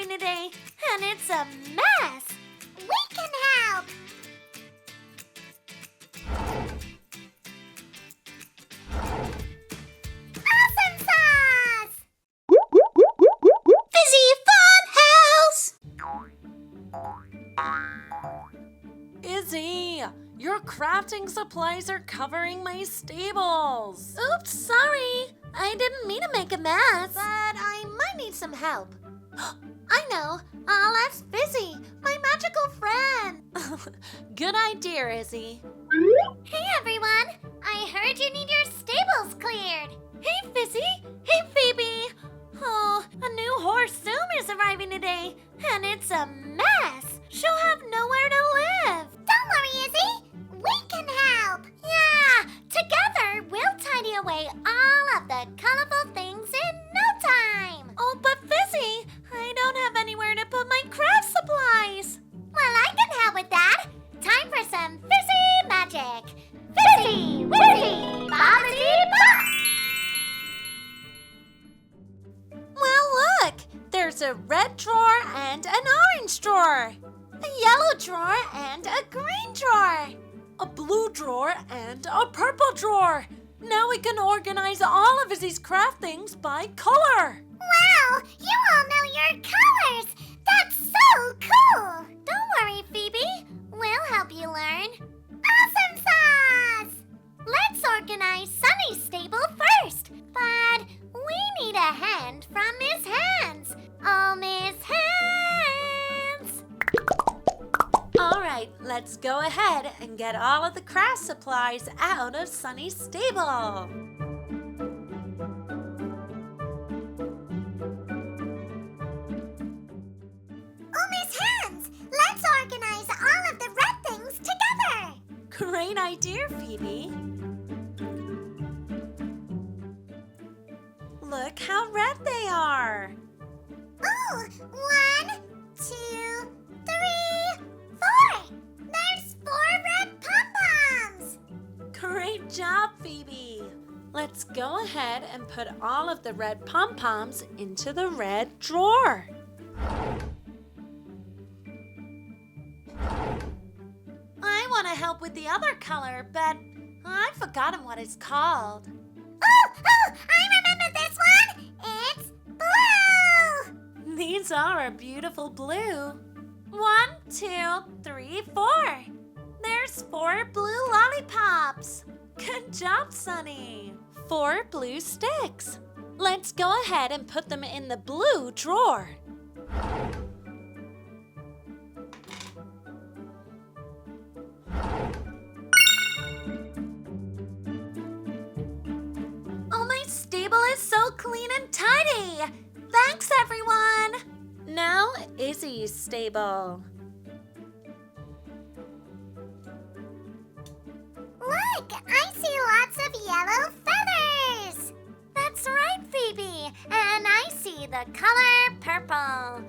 arriving today, and it's a mess. We can help. Awesome sauce! Fizzy Fun House! Izzy, your crafting supplies are covering my stables. Oops, sorry. I didn't mean to make a mess. But I might need some help. I know. I'll ask Fizzy, my magical friend. Good idea, Izzy. Hey everyone! I heard you need your stables cleared. Hey, Fizzy. Hey, Phoebe. Oh, a new horse soon is arriving today, and it's a mess. She'll have nowhere to live. Don't worry, Izzy. We can help. Yeah, Together, we'll tidy away all of the colorful things in no time. oh, but Fizzy, I don't have anywhere to put my craft supplies. Well, I can help with that. Time for some fizzy magic. Fizzy, wizzy, bobbity, bop. Well, look, there's a red drawer and an orange drawer, a yellow drawer and a green drawer, a blue drawer and a purple drawer. Now we can organize all of Izzy's craft things by color. Wow, you all know your colors. That's so cool. Don't worry, Phoebe. We'll help you learn. Awesome sauce! Let's organize Sunny's stable first. But we need a hand from Miss Hands. Oh, Miss Hands! All right, let's go ahead and get all of the craft supplies out of Sunny's stable. Oh, Miss Hands! Let's organize all of the red things together. Great idea, Phoebe. Look how red they are. Ooh, 1, 2, 3, 4. There's 4 red pom-poms. Great job, Phoebe. Let's go ahead and put all of the red pom-poms into the red drawer. I want to help with the other color, but I've forgotten what it's called. Oh, I remember this one. It's blue. These are a beautiful blue. 1, 2, 3, 4. There's 4 blue lollipops. Good job, Sunny. 4 blue sticks. Let's go ahead and put them in the blue drawer. Oh, my stable is so clean and tidy. Thanks, everyone. Now, Izzy's stable. Look, I see lots of yellow feathers. That's right, Phoebe. And I see the color purple. I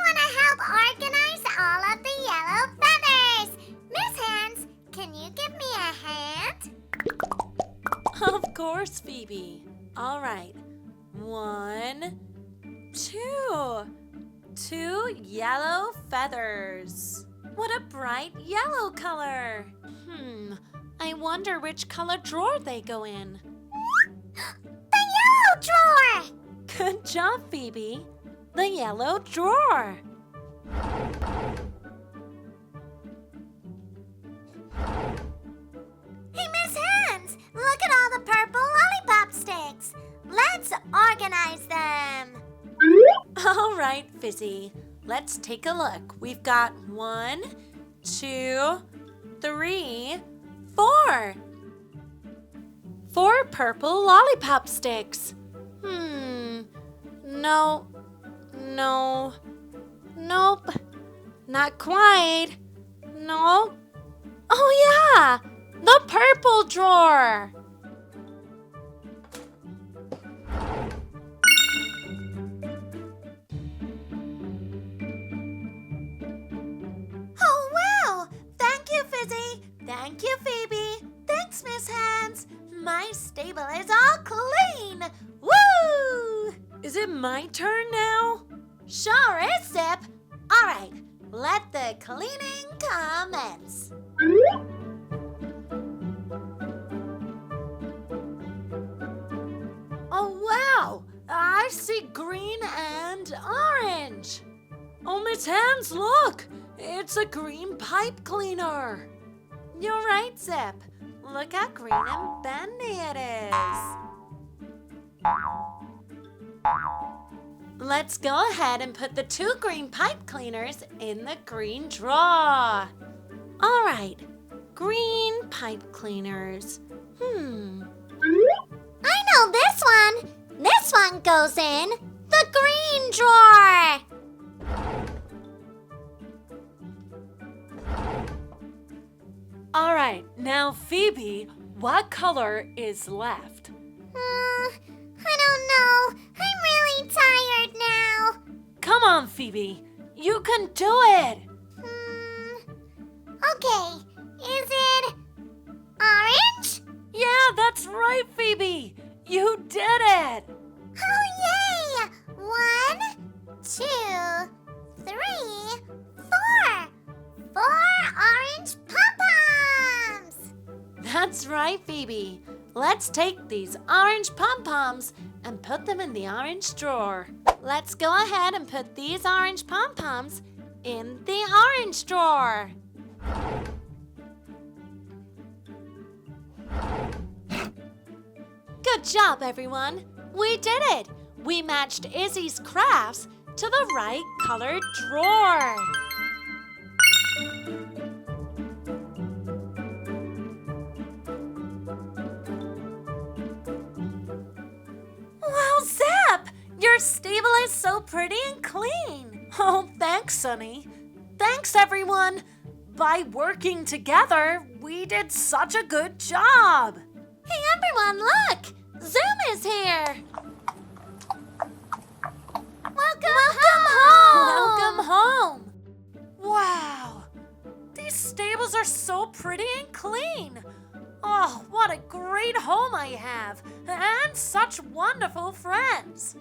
want to help organize all of the yellow feathers. Miss Hands, can you give me a hand? Of course, Phoebe. All right. 1, 2. 2 yellow feathers. What a bright yellow color. I wonder which color drawer they go in. The yellow drawer. Good job, Phoebe. The yellow drawer. Hey, Miss Hands, look at all the purple lollipop sticks. Let's organize them. All right, Fizzy. Let's take a look. We've got 1, 2, 3, 4. 4 purple lollipop sticks. No. Nope. Not quite. Nope. Oh, yeah. The purple drawer. Oh, wow. Thank you, Fizzy. Thank you, Phoebe. Thanks, Miss Hands. My stable is all clean. Woo! Is it my turn now? Sure is, Zipp. All right, let the cleaning commence. Oh, wow! I see green and orange. Oh, Miss Hands, look! It's a green pipe cleaner. You're right, Zipp. Look how green and bendy it is. Let's go ahead and put the 2 green pipe cleaners in the green drawer. All right, green pipe cleaners. I know this one. This one goes in the green drawer. All right, now Phoebe, what color is left? I don't know. I'm really tired now. Come on, Phoebe. You can do it. Okay. Is it orange? Yeah, that's right, Phoebe. You did it. Oh, yay! 1, 2, 3, 4. 4 orange pom-poms! That's right, Phoebe. Let's take these orange pom-poms and put them in the orange drawer. Let's go ahead and put these orange pom-poms in the orange drawer. Good job, everyone. We did it. We matched Izzy's crafts to the right colored drawer. Wow, Zipp! Your stable is so pretty and clean. Oh, thanks, Sunny. Thanks, everyone. By working together, we did such a good job. Hey, everyone, look! Zoom is here. Welcome home! Welcome home! Wow! These stables are so pretty and clean. Oh, what a great home I have, and such wonderful friends.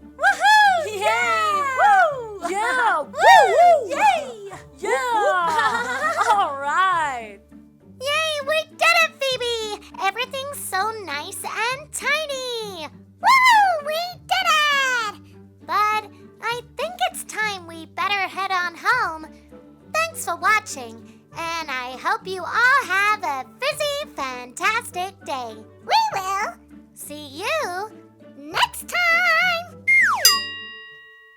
Woohoo! Yay! Yeah! Woo! Yeah! Woo! Yay! Yeah! All right. Yay, we did it, Phoebe! Everything's so nice and tidy. Woo! We did it! But I think it's time we better head on home. Thanks for watching, and I hope you all have a fizzy, fantastic day. We will. See you next time!